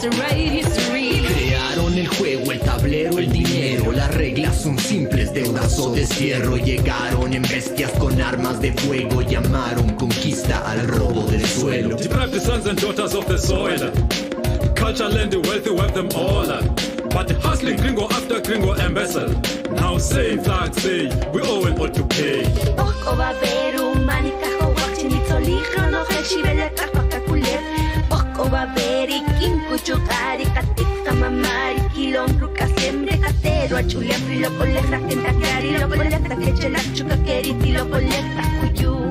Crearon el juego, el tablero, el dinero. Las reglas son simples, deudas o destierro. Llegaron en bestias con armas de fuego. Llamaron conquista al robo del suelo. Deprive the sons and daughters of the soil. Culture, land, the wealthy, wipe them all. But hustling gringo after gringo embezzle. Now say, flag say, we all ought to pay. Oko baberu, manika howak chinitzo ligro no heshibele kakakakuler. Oko baberi, kinkuchukari, katika mamari, kilon ruka siempre katero. Achule frilo colecta, kentakari, lo colecta, kechela chukakeri, tilo colecta, kuyu.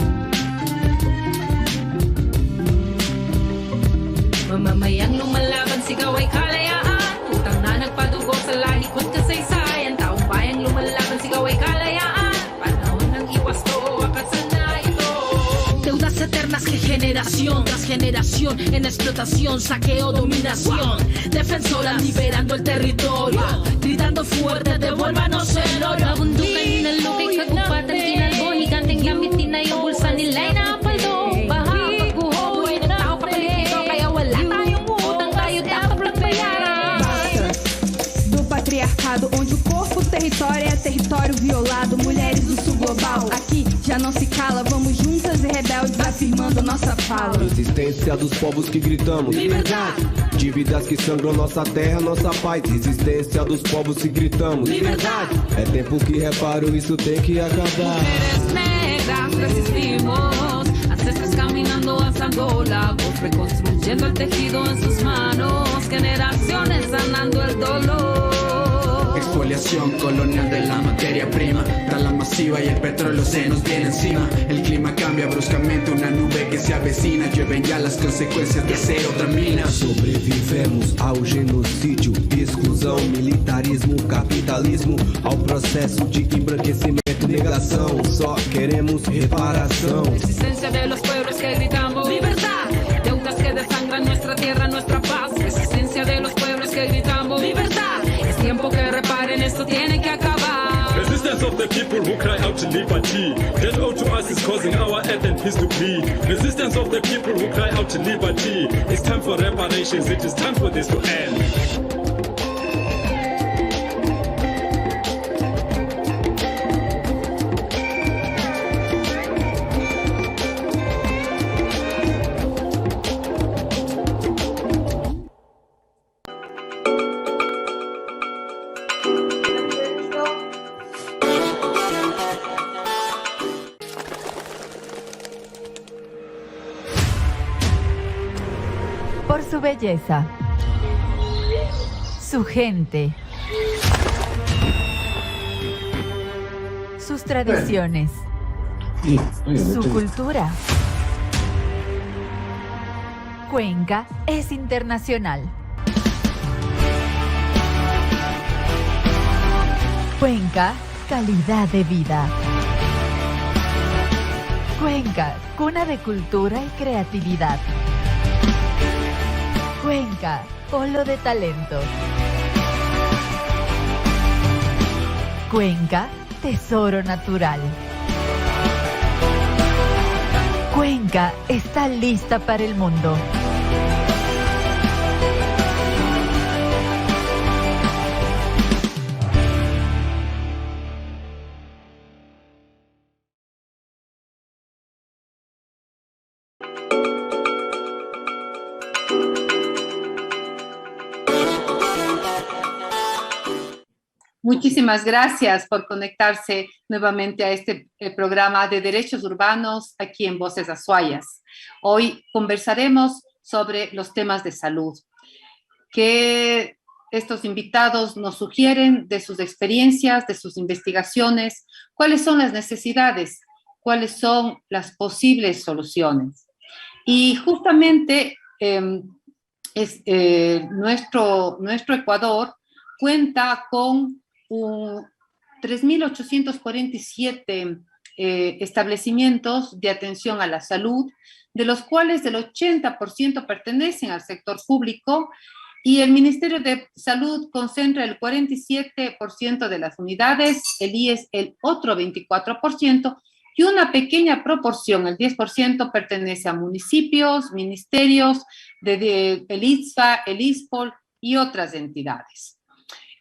Mamamayang lumalaban, sigaw ay kalayaan. Utang na nagpadugo sa lahi ko't kasaysayan. Taong bayang lumalaban, sigaw ay kalayaan. Panahon ng iwas to, akat sana ito. Deudas eternas que generación tras generación en explotación, saqueo, dominación. Defensoras liberando el territorio, gritando fuerte, devuélvanos el oro. Nabundukan hinalukay, kagupatan, kinalbo, higanteng gamitin na yung bulsa nila'y napaldo. Baha, pagguho, buhay ng tao, papalit kaya wala tayong utang, tayo dapat magbayaran. Basta do patriarcado, onde o corpo território é território violado. Mulheres do sul global, aqui já não se cala. Vamos juntas e rebeldes afirmando nossa fala. Resistência dos povos que gritamos liberdade. Dívidas que sangram nossa terra, nossa paz. Resistência dos povos que gritamos liberdade. É tempo que reparo, isso tem que acabar. Mujeres negras resistimos, ancestros caminando hasta Angola, vos reconstruyendo el tejido en sus manos, generaciones sanando el dolor. Expoliación colonial de la materia prima, tala masiva y el petróleo se nos viene encima. El clima cambia bruscamente, una nube que se avecina. Llueven ya las consecuencias de hacer otra mina. Sobrevivemos ao genocídio, exclusão, militarismo, capitalismo, ao processo de embranquecimento, negação. Só queremos reparação. Resistencia de los pueblos que gritamos libertad, deudas que desangran nuestra tierra, nuestra paz. Resistencia de los pueblos que gritamos libertad, es tiempo que reparen, esto tiene que acabar. Resistance of the people who cry out to liberty. That owed to us is causing our earth and peace to bleed. Resistance of the people who cry out to liberty. It's time for reparations, it is time for this to end. Por su belleza, su gente, sus tradiciones, su cultura. Cuenca es internacional. Cuenca, calidad de vida. Cuenca, cuna de cultura y creatividad. Cuenca, polo de talento. Cuenca, tesoro natural. Cuenca está lista para el mundo. Muchísimas gracias por conectarse nuevamente a este programa de Derechos Urbanos aquí en Voces Azuayas. Hoy conversaremos sobre los temas de salud que estos invitados nos sugieren de sus experiencias, de sus investigaciones, cuáles son las necesidades, cuáles son las posibles soluciones. Y justamente nuestro Ecuador cuenta con 3.847 establecimientos de atención a la salud, de los cuales el 80% pertenecen al sector público y el Ministerio de Salud concentra el 47% de las unidades, el IES el otro 24% y una pequeña proporción, el 10%, pertenece a municipios, ministerios, el ITSFA, el ISPOL y otras entidades.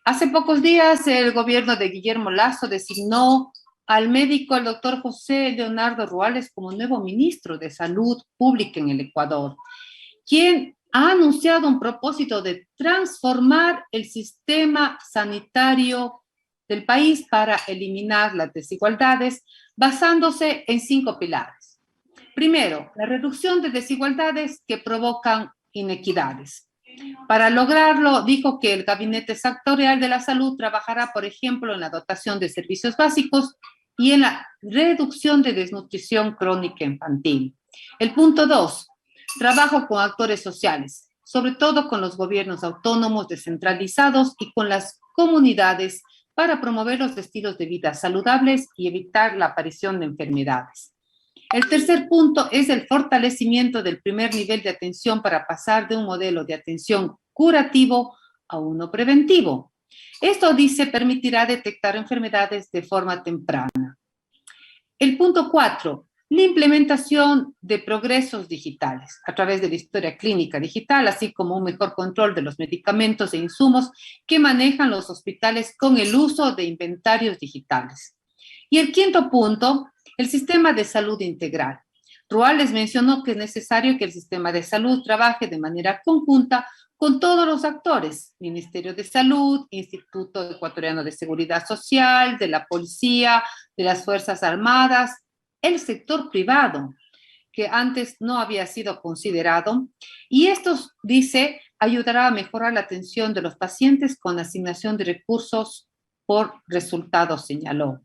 Hace pocos días el gobierno de Guillermo Lasso designó al médico, el doctor José Leonardo Ruales, como nuevo ministro de Salud Pública en el Ecuador, quien ha anunciado un propósito de transformar el sistema sanitario del país para eliminar las desigualdades, basándose en 5 pilares. Primero, la reducción de desigualdades que provocan inequidades. Para lograrlo, dijo que el Gabinete Sectorial de la Salud trabajará, por ejemplo, en la dotación de servicios básicos y en la reducción de desnutrición crónica infantil. El punto 2, trabajo con actores sociales, sobre todo con los gobiernos autónomos descentralizados y con las comunidades para promover los estilos de vida saludables y evitar la aparición de enfermedades. El tercer punto es el fortalecimiento del primer nivel de atención para pasar de un modelo de atención curativo a uno preventivo. Esto, dice, permitirá detectar enfermedades de forma temprana. El punto 4, la implementación de progresos digitales a través de la historia clínica digital, así como un mejor control de los medicamentos e insumos que manejan los hospitales con el uso de inventarios digitales. Y el quinto punto, el sistema de salud integral. Ruales mencionó que es necesario que el sistema de salud trabaje de manera conjunta con todos los actores, Ministerio de Salud, Instituto Ecuatoriano de Seguridad Social, de la Policía, de las Fuerzas Armadas, el sector privado, que antes no había sido considerado, y esto, dice, ayudará a mejorar la atención de los pacientes con asignación de recursos por resultados, señaló.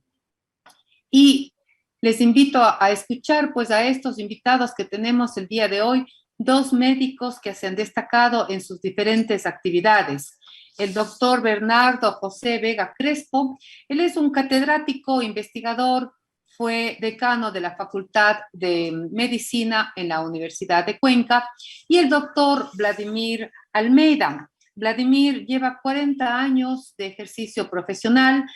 Y les invito a escuchar pues a estos invitados que tenemos el día de hoy, 2 médicos que se han destacado en sus diferentes actividades. El doctor Bernardo José Vega Crespo, él es un catedrático investigador, fue decano de la Facultad de Medicina en la Universidad de Cuenca, y el doctor Vladimir Almeida. Vladimir lleva 40 años de ejercicio profesional,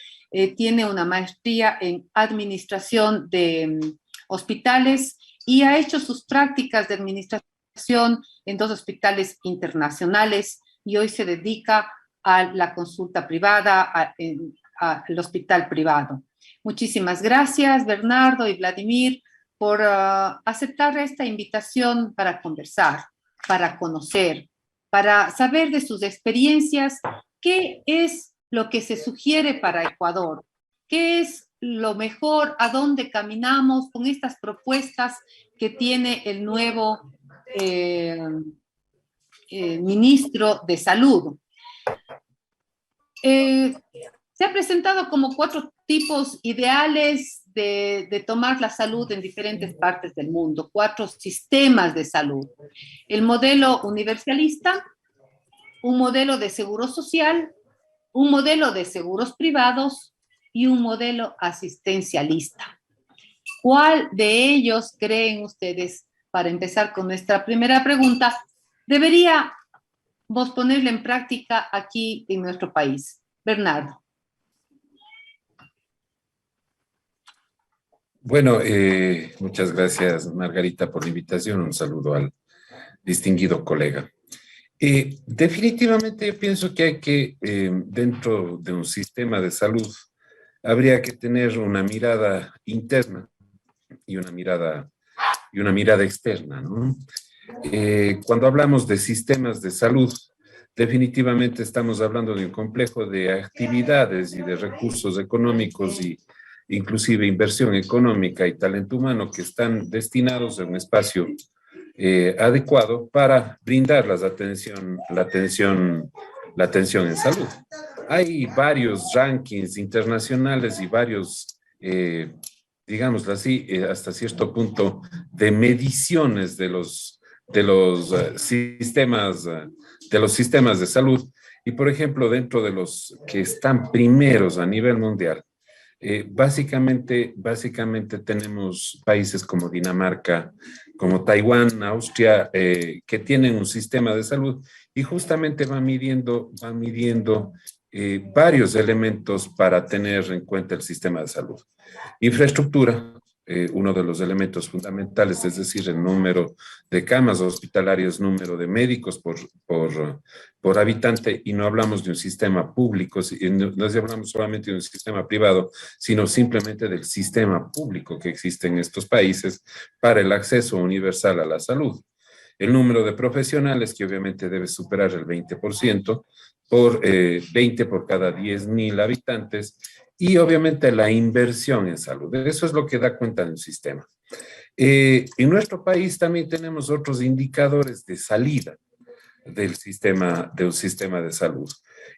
tiene una maestría en administración de hospitales y ha hecho sus prácticas de administración en 2 hospitales internacionales y hoy se dedica a la consulta privada, al hospital privado. Muchísimas gracias, Bernardo y Vladimir, por aceptar esta invitación para conversar, para conocer, para saber de sus experiencias, qué es lo que se sugiere para Ecuador, qué es lo mejor, a dónde caminamos con estas propuestas que tiene el nuevo ministro de Salud. Se ha presentado como 4 tipos ideales de tomar la salud en diferentes partes del mundo, 4 sistemas de salud. El modelo universalista, un modelo de seguro social, un modelo de seguros privados y un modelo asistencialista. ¿Cuál de ellos creen ustedes, para empezar con nuestra primera pregunta, deberíamos ponerla en práctica aquí en nuestro país? Bernardo. Bueno, muchas gracias, Margarita, por la invitación. Un saludo al distinguido colega. Definitivamente yo pienso que hay que, dentro de un sistema de salud, habría que tener una mirada interna y una mirada externa, ¿no? Cuando hablamos de sistemas de salud, definitivamente estamos hablando de un complejo de actividades y de recursos económicos y inclusive inversión económica y talento humano que están destinados a un espacio adecuado para brindar la atención en salud. Hay varios rankings internacionales y varios, digámoslo así, hasta cierto punto de mediciones de los sistemas de salud. Y por ejemplo, dentro de los que están primeros a nivel mundial, básicamente tenemos países como Dinamarca, como Taiwán, Austria, que tienen un sistema de salud y justamente va midiendo varios elementos para tener en cuenta el sistema de salud. Infraestructura, uno de los elementos fundamentales, es decir, el número de camas hospitalarias, número de médicos por habitante, y no hablamos de un sistema público, no hablamos solamente de un sistema privado, sino simplemente del sistema público que existe en estos países para el acceso universal a la salud. El número de profesionales, que obviamente debe superar el 20%, 20 por cada 10.000 habitantes, y obviamente la inversión en salud. Eso es lo que da cuenta de un sistema. En nuestro país también tenemos otros indicadores de salida de un sistema de salud.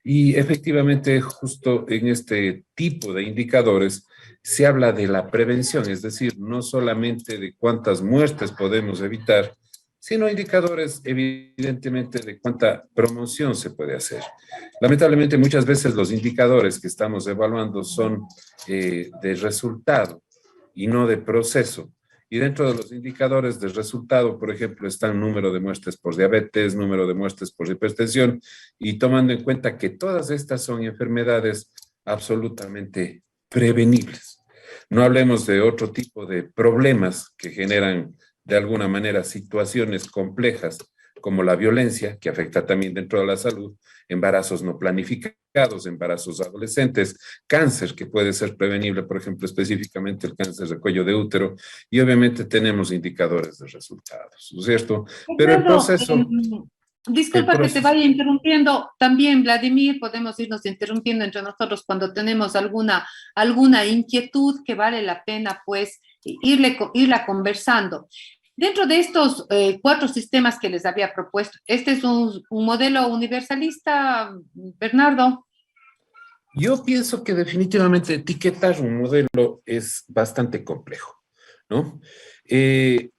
Y efectivamente, justo en este tipo de indicadores se habla de la prevención, es decir, no solamente de cuántas muertes podemos evitar, sino indicadores evidentemente de cuánta promoción se puede hacer. Lamentablemente muchas veces los indicadores que estamos evaluando son de resultado y no de proceso. Y dentro de los indicadores de resultado, por ejemplo, están número de muertes por diabetes, número de muertes por hipertensión, y tomando en cuenta que todas estas son enfermedades absolutamente prevenibles. No hablemos de otro tipo de problemas que generan de alguna manera situaciones complejas como la violencia, que afecta también dentro de la salud, embarazos no planificados, embarazos adolescentes, cáncer que puede ser prevenible, por ejemplo, específicamente el cáncer de cuello de útero, y obviamente tenemos indicadores de resultados, ¿no es cierto? Pero el proceso... Disculpa que te vaya interrumpiendo. También, Vladimir, podemos irnos interrumpiendo entre nosotros cuando tenemos alguna inquietud que vale la pena, pues, irla conversando. Dentro de estos 4 sistemas que les había propuesto, ¿este es un modelo universalista, Bernardo? Yo pienso que definitivamente etiquetar un modelo es bastante complejo, ¿no?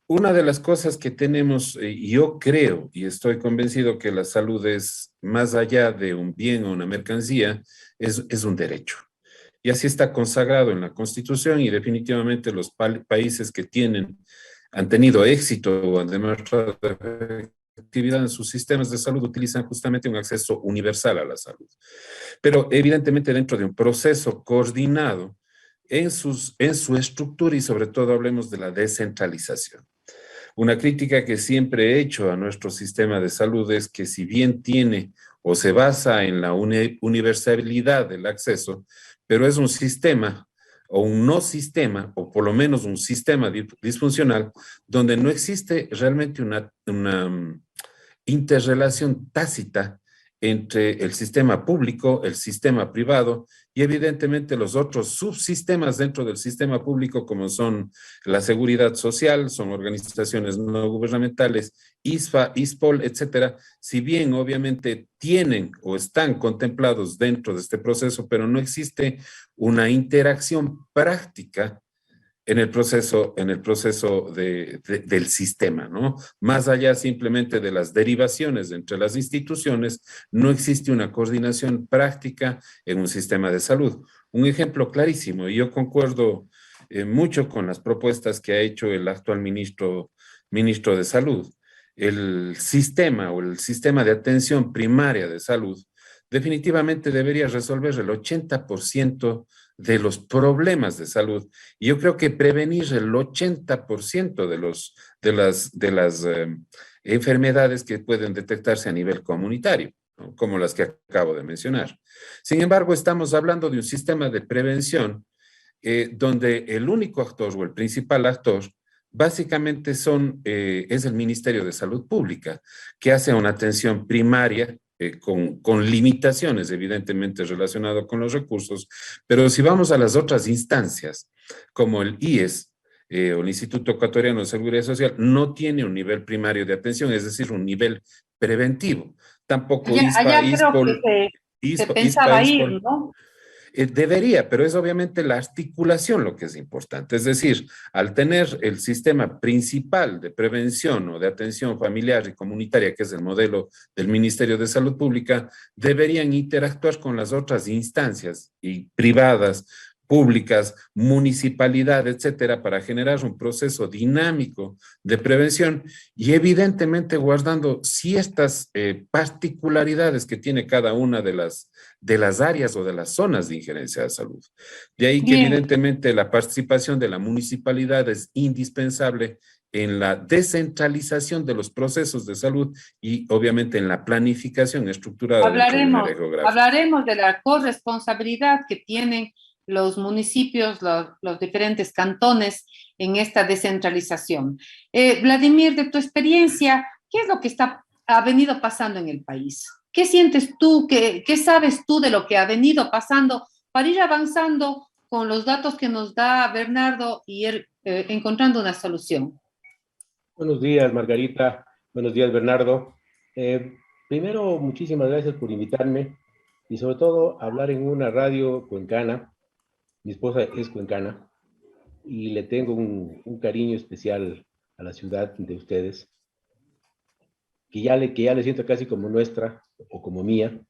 Una de las cosas que tenemos, yo creo y estoy convencido que la salud es más allá de un bien o una mercancía, es un derecho. Y así está consagrado en la Constitución, y definitivamente los países que han tenido éxito o han demostrado efectividad en sus sistemas de salud utilizan justamente un acceso universal a la salud. Pero evidentemente dentro de un proceso coordinado en su estructura, y sobre todo hablemos de la descentralización. Una crítica que siempre he hecho a nuestro sistema de salud es que si bien tiene o se basa en la universalidad del acceso, pero es un sistema o un no sistema, o por lo menos un sistema disfuncional, donde no existe realmente una interrelación tácita entre el sistema público, el sistema privado y evidentemente los otros subsistemas dentro del sistema público, como son la seguridad social, son organizaciones no gubernamentales, ISFA, ISPOL, etcétera. Si bien obviamente tienen o están contemplados dentro de este proceso, pero no existe una interacción práctica en el proceso del sistema, ¿no? Más allá simplemente de las derivaciones entre las instituciones, no existe una coordinación práctica en un sistema de salud. Un ejemplo clarísimo, y yo concuerdo mucho con las propuestas que ha hecho el actual ministro de Salud. El sistema de atención primaria de salud definitivamente debería resolver el 80% de los problemas de salud. Y yo creo que prevenir el 80% de las enfermedades que pueden detectarse a nivel comunitario, ¿no? Como las que acabo de mencionar. Sin embargo, estamos hablando de un sistema de prevención donde el único actor o el principal actor básicamente es el Ministerio de Salud Pública, que hace una atención primaria con limitaciones evidentemente relacionadas con los recursos, pero si vamos a las otras instancias, como el IES, o el Instituto Ecuatoriano de Seguridad Social, no tiene un nivel primario de atención, es decir, un nivel preventivo. Tampoco allá creo que se pensaba ir, ¿no? Debería, pero es obviamente la articulación lo que es importante. Es decir, al tener el sistema principal de prevención o de atención familiar y comunitaria, que es el modelo del Ministerio de Salud Pública, deberían interactuar con las otras instancias y privadas públicas, municipalidad, etcétera, para generar un proceso dinámico de prevención y evidentemente guardando ciertas particularidades que tiene cada una de las áreas o de las zonas de injerencia de salud. De ahí que Bien. evidentemente la participación de la municipalidad es indispensable en la descentralización de los procesos de salud y obviamente en la planificación estructurada dentro de un área geográfica. Hablaremos de la corresponsabilidad que tienen los municipios, los diferentes cantones en esta descentralización. Vladimir, de tu experiencia, ¿qué es lo que ha venido pasando en el país? ¿Qué sientes tú, qué sabes tú de lo que ha venido pasando para ir avanzando con los datos que nos da Bernardo y ir encontrando una solución? Buenos días, Margarita. Buenos días, Bernardo. Primero, muchísimas gracias por invitarme y sobre todo hablar en una radio cuencana. Mi esposa es cuencana y le tengo un cariño especial a la ciudad de ustedes, que ya le siento casi como nuestra o como mía,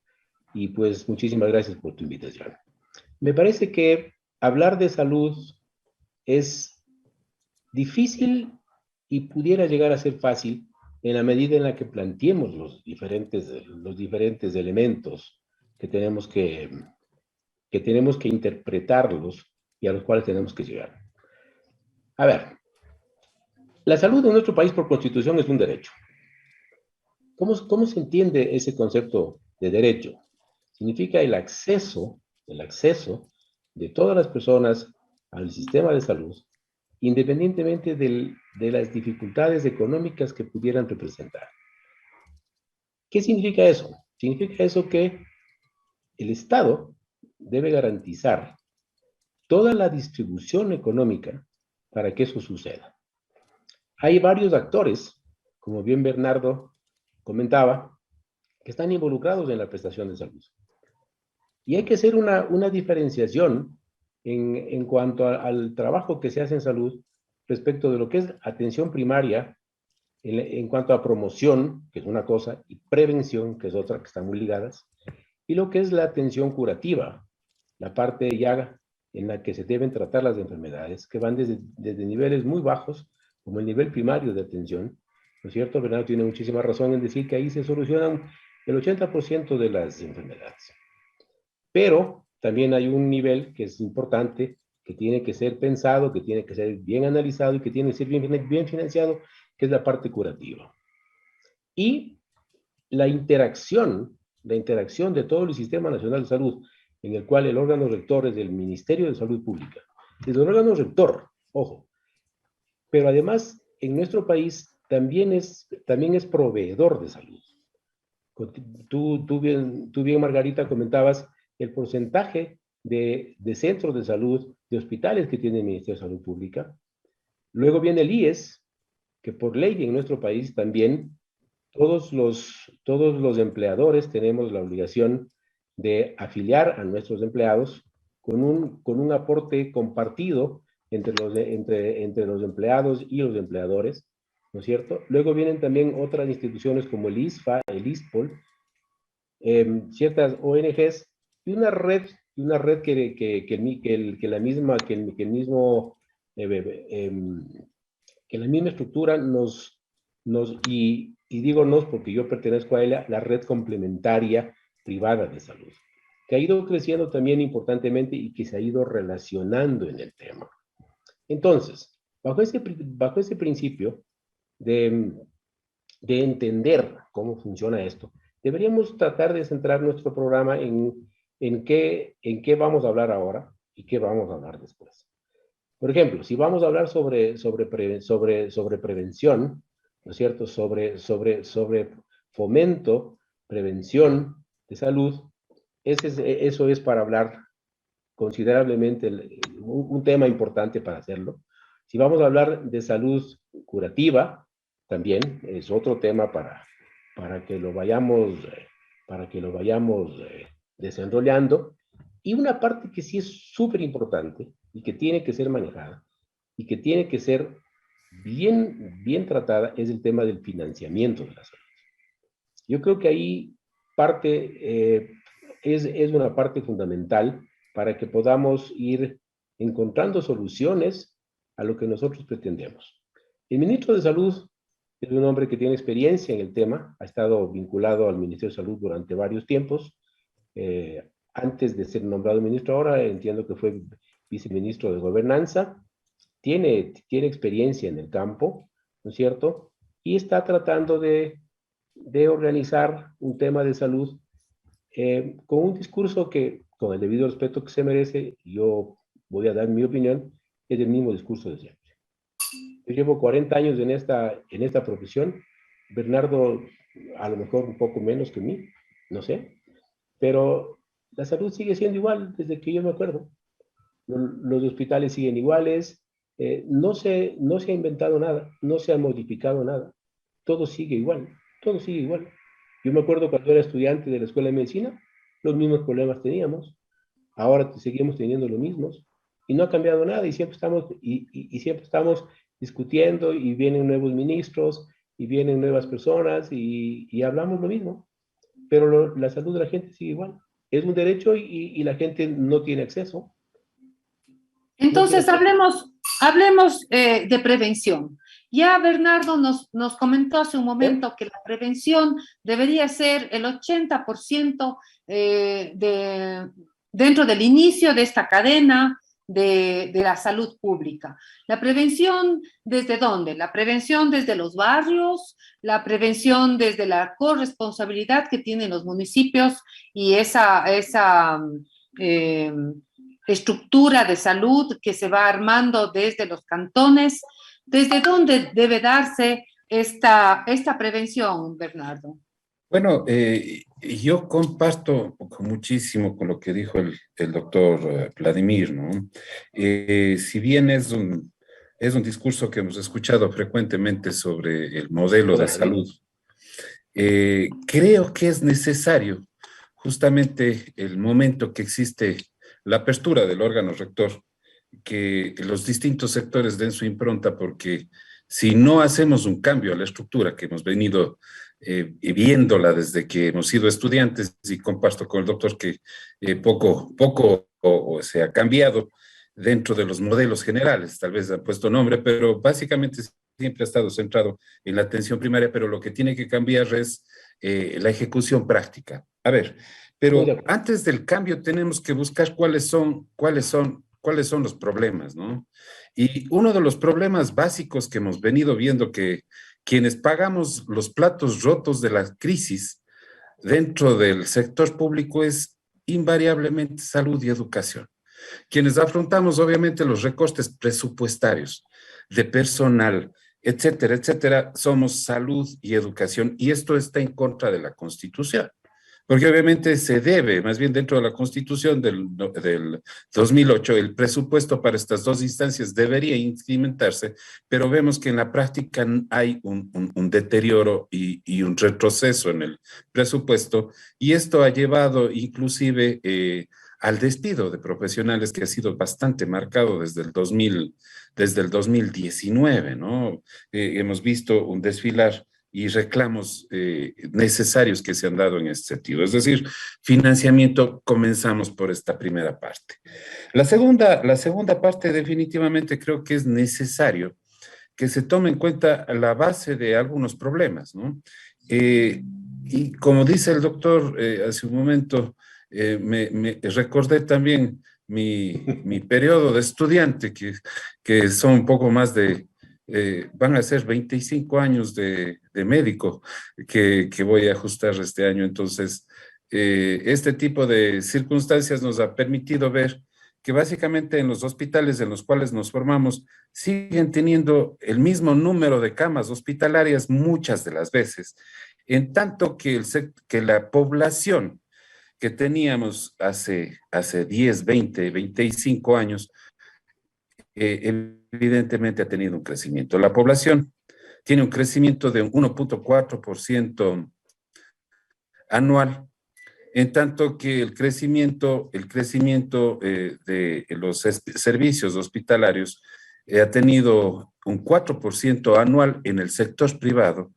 y pues muchísimas gracias por tu invitación. Me parece que hablar de salud es difícil y pudiera llegar a ser fácil en la medida en la que planteemos los diferentes elementos que tenemos que interpretarlos y a los cuales tenemos que llegar. A ver, la salud en nuestro país por constitución es un derecho. ¿Cómo se entiende ese concepto de derecho? Significa el acceso de todas las personas al sistema de salud, independientemente de las dificultades económicas que pudieran representar. ¿Qué significa eso? Significa eso que el Estado debe garantizar toda la distribución económica para que eso suceda. Hay varios actores, como bien Bernardo comentaba, que están involucrados en la prestación de salud. Y hay que hacer una diferenciación en cuanto al trabajo que se hace en salud respecto de lo que es atención primaria, en cuanto a promoción, que es una cosa, y prevención, que es otra, que están muy ligadas, y lo que es la atención curativa, la parte ya en la que se deben tratar las enfermedades, que van desde niveles muy bajos, como el nivel primario de atención, ¿no es cierto? Bernardo tiene muchísima razón en decir que ahí se solucionan el 80% de las enfermedades. Pero también hay un nivel que es importante, que tiene que ser pensado, que tiene que ser bien analizado y que tiene que ser bien financiado, que es la parte curativa. Y la interacción de todo el Sistema Nacional de Salud, en el cual el órgano rector es del Ministerio de Salud Pública. Es el órgano rector, ojo. Pero además, en nuestro país también es proveedor de salud. Tú bien, Margarita, comentabas el porcentaje de centros de salud, de hospitales que tiene el Ministerio de Salud Pública. Luego viene el IES, que por ley en nuestro país también todos los empleadores tenemos la obligación de afiliar a nuestros empleados con un aporte compartido entre los empleados y los empleadores, ¿no es cierto? Luego vienen también otras instituciones como el ISFA, el ISPOL, ciertas ONGs y una red que la misma estructura y digo nos porque yo pertenezco a ella, la red complementaria privada de salud, que ha ido creciendo también importantemente y que se ha ido relacionando en el tema. Entonces, bajo ese principio de entender cómo funciona esto, deberíamos tratar de centrar nuestro programa en qué vamos a hablar ahora y qué vamos a hablar después. Por ejemplo, si vamos a hablar sobre prevención, ¿no es cierto? Sobre fomento, prevención de salud, eso es para hablar considerablemente un tema importante para hacerlo. Si vamos a hablar de salud curativa, también es otro tema para que lo vayamos desenrollando. Y una parte que sí es súper importante y que tiene que ser manejada y que tiene que ser bien tratada es el tema del financiamiento de la salud. Yo creo que ahí es una parte fundamental para que podamos ir encontrando soluciones a lo que nosotros pretendemos. El ministro de Salud es un hombre que tiene experiencia en el tema, ha estado vinculado al Ministerio de Salud durante varios tiempos. Antes de ser nombrado ministro ahora, entiendo que fue viceministro de Gobernanza, tiene experiencia en el campo, ¿no es cierto? Y está tratando de organizar un tema de salud con un discurso que, con el debido respeto que se merece, yo voy a dar mi opinión, es el mismo discurso de siempre. Yo llevo 40 años en esta profesión, Bernardo a lo mejor un poco menos que mí, no sé, pero la salud sigue siendo igual desde que yo me acuerdo. Los hospitales siguen iguales, no se ha inventado nada, no se ha modificado nada, todo sigue igual, todo sigue igual. Yo me acuerdo cuando era estudiante de la Escuela de Medicina, los mismos problemas teníamos, ahora seguimos teniendo los mismos, y no ha cambiado nada, y siempre estamos discutiendo, y vienen nuevos ministros, y vienen nuevas personas, y hablamos lo mismo, pero la salud de la gente sigue igual. Es un derecho y la gente no tiene acceso. Entonces, hablemos de prevención. Ya Bernardo nos comentó hace un momento que la prevención debería ser el 80% dentro del inicio de esta cadena de la salud pública. ¿La prevención desde dónde? La prevención desde los barrios, la prevención desde la corresponsabilidad que tienen los municipios y esa estructura de salud que se va armando desde los cantones. ¿Desde dónde debe darse esta prevención, Bernardo? Bueno, yo comparto muchísimo con lo que dijo el doctor Vladimir, ¿no? Si bien es un discurso que hemos escuchado frecuentemente sobre el modelo de salud, creo que es necesario justamente el momento que existe la apertura del órgano rector, que los distintos sectores den su impronta, porque si no hacemos un cambio a la estructura que hemos venido viéndola desde que hemos sido estudiantes, y comparto con el doctor que poco se ha cambiado dentro de los modelos generales, tal vez ha puesto nombre, pero básicamente siempre ha estado centrado en la atención primaria, pero lo que tiene que cambiar es la ejecución práctica. A ver, pero antes del cambio tenemos que buscar cuáles son los problemas, ¿no? Y uno de los problemas básicos que hemos venido viendo, que quienes pagamos los platos rotos de la crisis dentro del sector público, es invariablemente salud y educación. Quienes afrontamos obviamente los recortes presupuestarios de personal, etcétera, etcétera, somos salud y educación, y esto está en contra de la Constitución. Porque obviamente se debe, más bien dentro de la Constitución del 2008, el presupuesto para estas dos instancias debería incrementarse, pero vemos que en la práctica hay un deterioro y un retroceso en el presupuesto, y esto ha llevado inclusive al despido de profesionales, que ha sido bastante marcado desde el 2019, ¿no? Hemos visto un desfilar y reclamos necesarios que se han dado en este sentido. Es decir, financiamiento, comenzamos por esta primera parte. La segunda parte definitivamente creo que es necesario que se tome en cuenta la base de algunos problemas, ¿no? Y como dice el doctor hace un momento, me recordé también mi periodo de estudiante, que son un poco más de... van a ser 25 años de médico que voy a ajustar este año. Entonces, este tipo de circunstancias nos ha permitido ver que básicamente en los hospitales en los cuales nos formamos siguen teniendo el mismo número de camas hospitalarias muchas de las veces, en tanto que la población que teníamos hace 10, 20, 25 años, evidentemente ha tenido un crecimiento. La población tiene un crecimiento de 1.4% anual, en tanto que el crecimiento de los servicios hospitalarios ha tenido un 4% anual en el sector privado,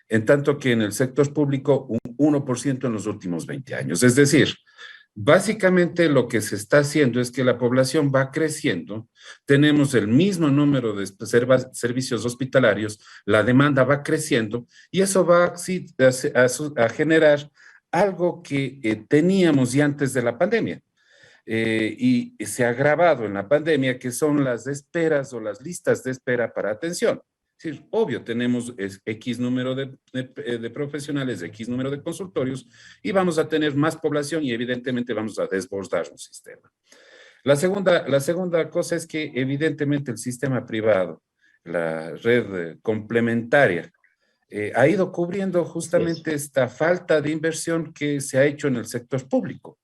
en tanto que en el sector público un 1% en los últimos 20 años. Es decir, Básicamente lo que se está haciendo es que la población va creciendo, tenemos el mismo número de servicios hospitalarios, la demanda va creciendo y eso va sí, a generar algo que teníamos ya antes de la pandemia. Y se ha agravado en la pandemia, que son las esperas o las listas de espera para atención. Es decir, obvio, tenemos X número de profesionales, X número de consultorios, y vamos a tener más población y evidentemente vamos a desbordar un sistema. La segunda cosa es que evidentemente el sistema privado, la red complementaria, ha ido cubriendo justamente esta falta de inversión que se ha hecho en el sector público.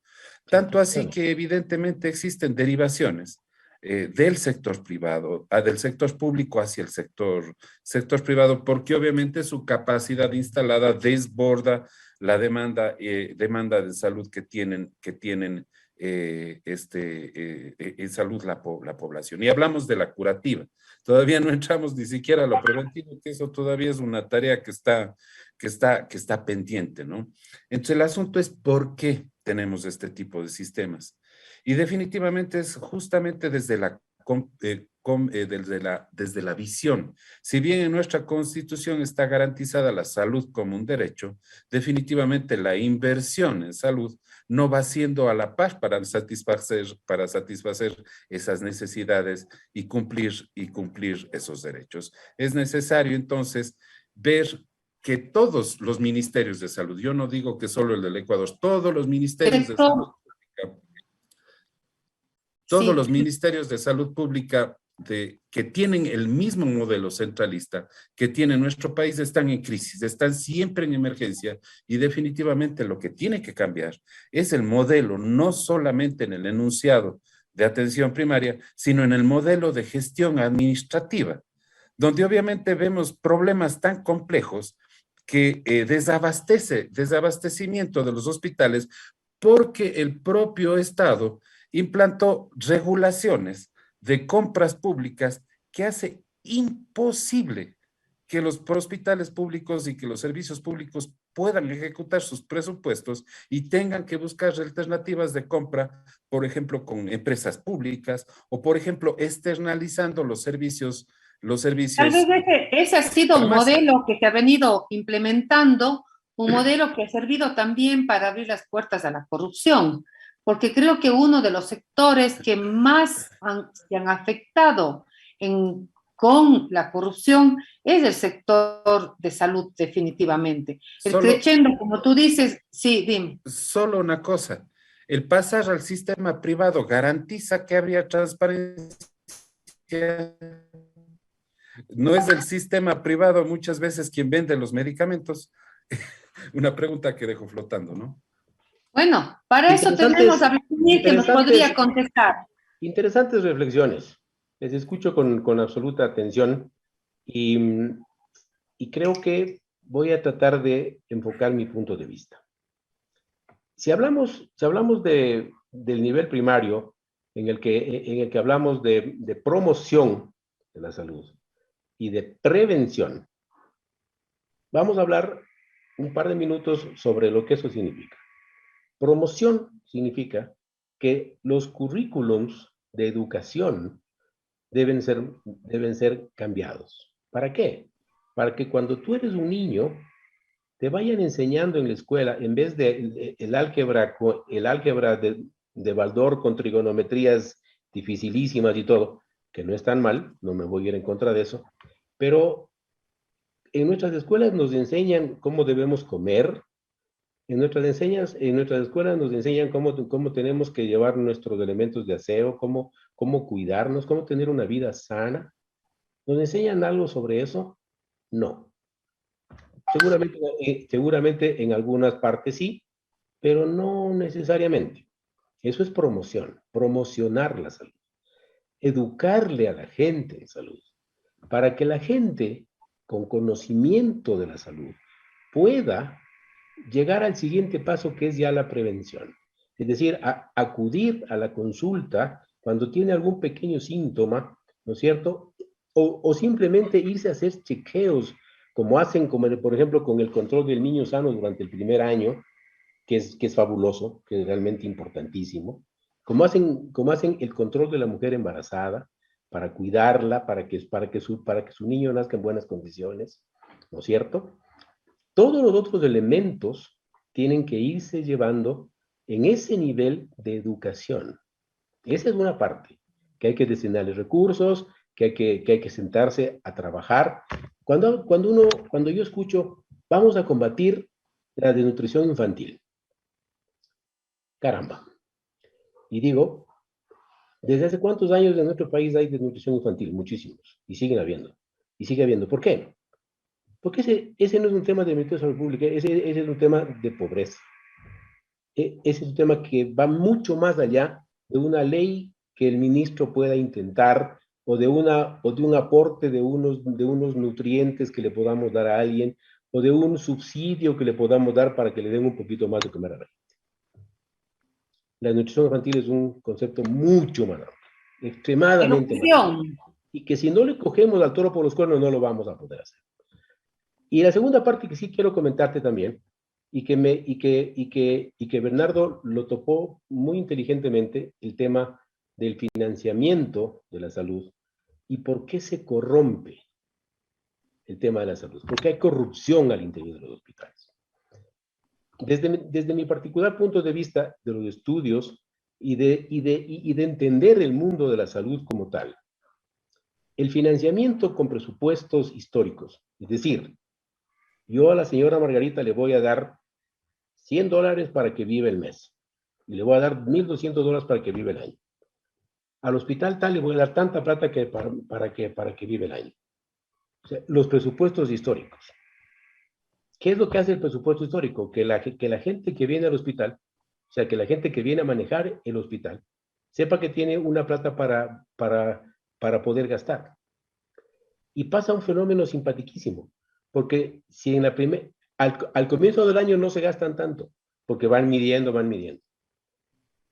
Tanto así que evidentemente existen derivaciones del sector privado, del sector público hacia el sector privado, porque obviamente su capacidad instalada desborda la demanda de salud que tienen en salud la población. Y hablamos de la curativa. Todavía no entramos ni siquiera a lo preventivo, que eso todavía es una tarea que está pendiente, ¿no? Entonces el asunto es por qué tenemos este tipo de sistemas. Y definitivamente es justamente desde la visión. Si bien en nuestra Constitución está garantizada la salud como un derecho, definitivamente la inversión en salud no va siendo a la par para satisfacer esas necesidades y cumplir esos derechos. Es necesario entonces ver que todos los ministerios de salud, yo no digo que solo el del Ecuador, todos los ministerios de salud pública, todos los ministerios de salud pública que tienen el mismo modelo centralista que tiene nuestro país están en crisis, están siempre en emergencia y definitivamente lo que tiene que cambiar es el modelo, no solamente en el enunciado de atención primaria, sino en el modelo de gestión administrativa, donde obviamente vemos problemas tan complejos que desabastecimiento de los hospitales porque el propio Estado implantó regulaciones de compras públicas que hace imposible que los hospitales públicos y que los servicios públicos puedan ejecutar sus presupuestos y tengan que buscar alternativas de compra, por ejemplo, con empresas públicas o, por ejemplo, externalizando los servicios. Tal vez ese ha sido un modelo que se ha venido implementando, un modelo que ha servido también para abrir las puertas a la corrupción, porque creo que uno de los sectores que más se han afectado con la corrupción es el sector de salud, definitivamente. El crescendo, como tú dices, sí, dime. Solo una cosa, el pasar al sistema privado garantiza que habría transparencia. No es el sistema privado muchas veces quien vende los medicamentos. Una pregunta que dejo flotando, ¿no? Bueno, para eso tenemos a Vladimir que nos podría contestar. Interesantes reflexiones. Les escucho con absoluta atención y creo que voy a tratar de enfocar mi punto de vista. Si hablamos del nivel primario, en el que hablamos de promoción de la salud y de prevención, vamos a hablar un par de minutos sobre lo que eso significa. Promoción significa que los currículums de educación deben ser cambiados. ¿Para qué? Para que cuando tú eres un niño, te vayan enseñando en la escuela, en vez de el álgebra de Baldor con trigonometrías dificilísimas y todo, que no es tan mal, no me voy a ir en contra de eso, pero en nuestras escuelas nos enseñan cómo debemos comer, en nuestras escuelas nos enseñan cómo tenemos que llevar nuestros elementos de aseo, cómo cuidarnos, cómo tener una vida sana. ¿Nos enseñan algo sobre eso? No. Seguramente en algunas partes sí, pero no necesariamente. Eso es promoción, promocionar la salud. Educarle a la gente en salud, para que la gente con conocimiento de la salud pueda llegar al siguiente paso, que es ya la prevención. Es decir, acudir a la consulta cuando tiene algún pequeño síntoma, ¿no es cierto? O simplemente irse a hacer chequeos, como hacen, por ejemplo, con el control del niño sano durante el primer año, que es fabuloso, que es realmente importantísimo, como hacen el control de la mujer embarazada, para cuidarla, para que su niño nazca en buenas condiciones, ¿no es cierto? Todos los otros elementos tienen que irse llevando en ese nivel de educación. Esa es una parte, que hay que destinarle recursos, que hay que sentarse a trabajar. Cuando yo escucho, vamos a combatir la desnutrición infantil. Caramba. Y digo, ¿desde hace cuántos años en nuestro país hay desnutrición infantil? Muchísimos. Y siguen habiendo. Y sigue habiendo. ¿Por qué? Porque ese no es un tema de Ministerio de Salud Pública, ese es un tema de pobreza. Ese es un tema que va mucho más allá de una ley que el ministro pueda intentar, o de un aporte de unos nutrientes que le podamos dar a alguien, o de un subsidio que le podamos dar para que le den un poquito más de comer a la gente. La nutrición infantil es un concepto mucho más amplio, extremadamente más amplio, y que si no le cogemos al toro por los cuernos no lo vamos a poder hacer. Y la segunda parte que sí quiero comentarte también, y que Bernardo lo topó muy inteligentemente, el tema del financiamiento de la salud y por qué se corrompe el tema de la salud, porque hay corrupción al interior de los hospitales. Desde mi particular punto de vista de los estudios y de entender el mundo de la salud como tal, el financiamiento con presupuestos históricos, es decir, yo a la señora Margarita le voy a dar $100 para que viva el mes, y le voy a dar $1,200 para que viva el año. Al hospital tal le voy a dar tanta plata para que viva el año. O sea, los presupuestos históricos. ¿Qué es lo que hace el presupuesto histórico? Que la gente que viene al hospital, o sea, que la gente que viene a manejar el hospital, sepa que tiene una plata para poder gastar. Y pasa un fenómeno simpaticísimo, porque si al comienzo del año no se gastan tanto, porque van midiendo.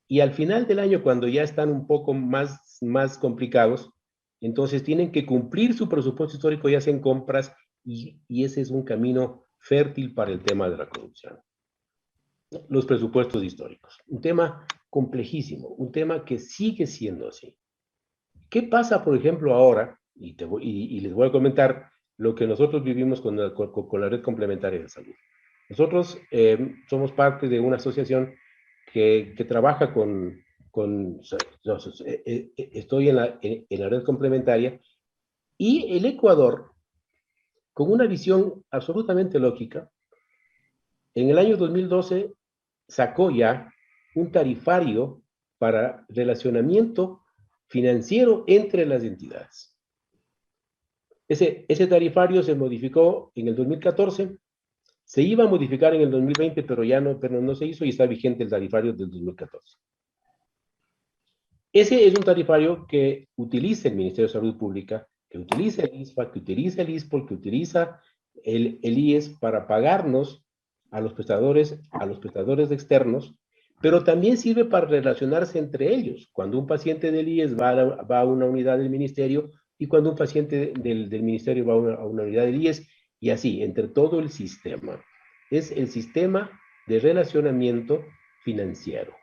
Y al final del año, cuando ya están un poco más complicados, entonces tienen que cumplir su presupuesto histórico y hacen compras, y ese es un camino fértil para el tema de la corrupción. Los presupuestos históricos. Un tema complejísimo, un tema que sigue siendo así. ¿Qué pasa, por ejemplo, ahora? Y les voy a comentar lo que nosotros vivimos con la red complementaria de salud. Nosotros somos parte de una asociación que trabaja estoy en la red complementaria, y el Ecuador, con una visión absolutamente lógica, en el año 2012 sacó ya un tarifario para relacionamiento financiero entre las entidades. Ese tarifario se modificó en el 2014, se iba a modificar en el 2020, pero no se hizo, y está vigente el tarifario del 2014. Ese es un tarifario que utiliza el Ministerio de Salud Pública, que utiliza el ISPA, que utiliza el ISPOL, que utiliza el IES para pagarnos a los prestadores externos, pero también sirve para relacionarse entre ellos. Cuando un paciente del IES va a una unidad del ministerio, y cuando un paciente del ministerio va a una unidad del IES, y así, entre todo el sistema. Es el sistema de relacionamiento financiero.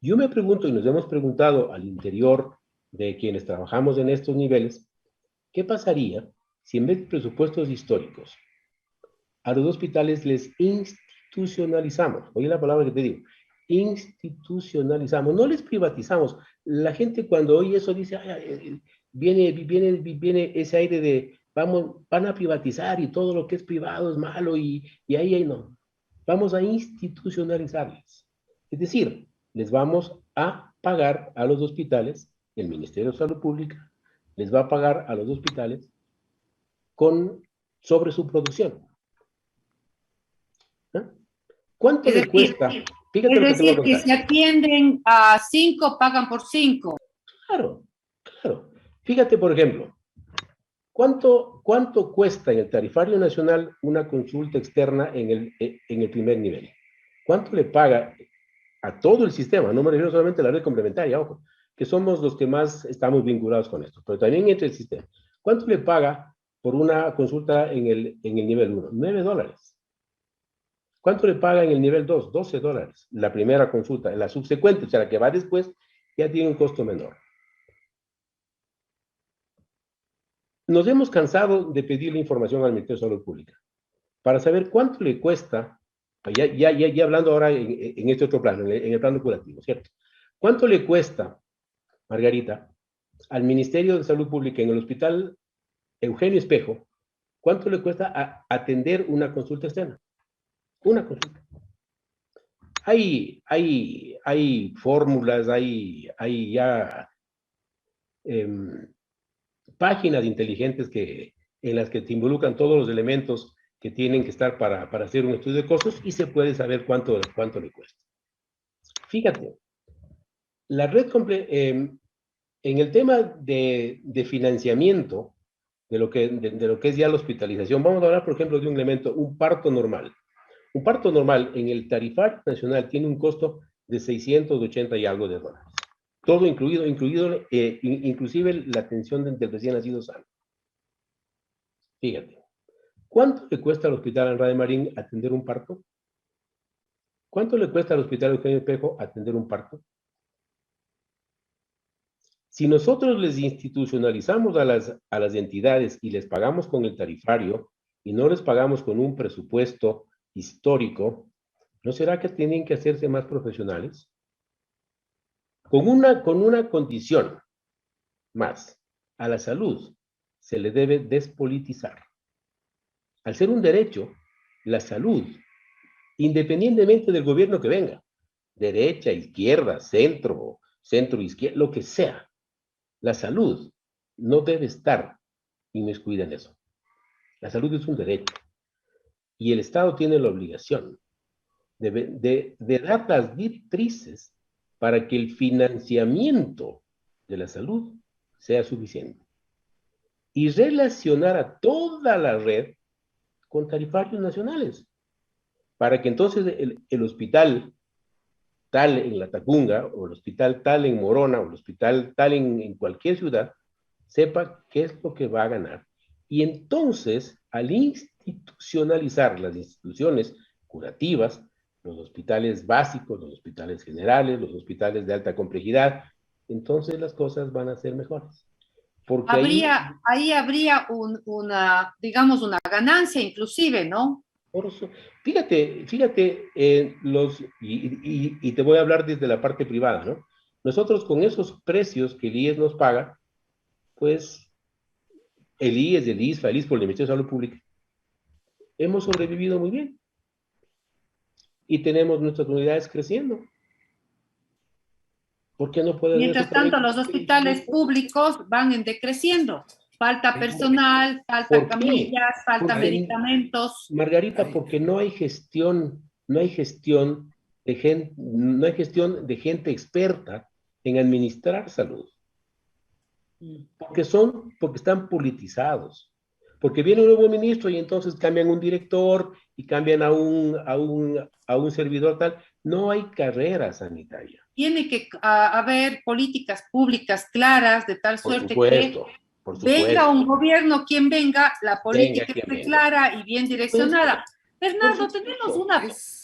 Yo me pregunto, y nos hemos preguntado al interior de quienes trabajamos en estos niveles, ¿qué pasaría si en vez de presupuestos históricos a los hospitales les institucionalizamos? Oye la palabra que te digo, institucionalizamos, no les privatizamos. La gente cuando oye eso dice, viene ese aire de van a privatizar y todo lo que es privado es malo, y ahí no. Vamos a institucionalizarles. Es decir, les vamos a pagar a los hospitales, el Ministerio de Salud Pública les va a pagar a los hospitales sobre su producción. ¿Ah? ¿Cuánto les cuesta? Fíjate es lo que te voy a decir, que contar. si atienden a 5, pagan por 5. Claro. Fíjate, por ejemplo, ¿cuánto cuesta en el tarifario nacional una consulta externa en el primer nivel? ¿Cuánto le paga a todo el sistema? No me refiero solamente a la red complementaria, ojo, que somos los que más estamos vinculados con esto, pero también entre el sistema. ¿Cuánto le paga por una consulta en el nivel 1? $9. ¿Cuánto le paga en el nivel 2? $12. La primera consulta. En la subsecuente, o sea, la que va después, ya tiene un costo menor. Nos hemos cansado de pedirle información al Ministerio de Salud Pública para saber cuánto le cuesta, ya hablando ahora en este otro plano, en el plano curativo, ¿cierto? ¿Cuánto le cuesta, Margarita, al Ministerio de Salud Pública en el Hospital Eugenio Espejo, cuánto le cuesta atender una consulta externa? Una consulta. Hay fórmulas, hay ya páginas inteligentes en las que te involucran todos los elementos que tienen que estar para hacer un estudio de costos y se puede saber cuánto le cuesta. Fíjate, la red en el tema de financiamiento de lo que es ya la hospitalización, vamos a hablar, por ejemplo, de un elemento, un parto normal. Un parto normal en el tarifario nacional tiene un costo de 680 y algo de dólares. Todo incluido inclusive la atención del recién nacido sano. Fíjate, ¿cuánto le cuesta al Hospital Andrade Marín atender un parto? ¿Cuánto le cuesta al Hospital Eugenio Espejo atender un parto? Si nosotros les institucionalizamos a las entidades y les pagamos con el tarifario y no les pagamos con un presupuesto histórico, ¿no será que tienen que hacerse más profesionales? Con una condición más, a la salud se le debe despolitizar. Al ser un derecho, la salud, independientemente del gobierno que venga, derecha, izquierda, centro izquierda, lo que sea, la salud no debe estar inmiscuida en eso. La salud es un derecho. Y el Estado tiene la obligación de dar las directrices para que el financiamiento de la salud sea suficiente. Y relacionar a toda la red con tarifarios nacionales. Para que entonces el hospital tal en La Tacunga, o el hospital tal en Morona, o el hospital tal en cualquier ciudad, sepa qué es lo que va a ganar. Y entonces, al institucionalizar las instituciones curativas, los hospitales básicos, los hospitales generales, los hospitales de alta complejidad, entonces las cosas van a ser mejores. Porque ahí habría digamos, una ganancia inclusive, ¿no? Por eso, fíjate, y te voy a hablar desde la parte privada, ¿no? Nosotros con esos precios que el IES nos paga, pues el ISFA, el ISPO, el Ministerio de Salud Pública, hemos sobrevivido muy bien. Y tenemos nuestras unidades creciendo. ¿Por qué no puede Mientras tanto, los hospitales públicos van decreciendo. Falta personal, falta camillas, falta medicamentos. Margarita, porque no hay gestión de gente experta en administrar salud. Porque están politizados. Porque viene un nuevo ministro y entonces cambian un director y cambian a un servidor tal. No hay carrera sanitaria. Tiene que haber políticas públicas claras de tal suerte que venga un gobierno, quien venga, la política esté clara y bien direccionada. Bernardo, tenemos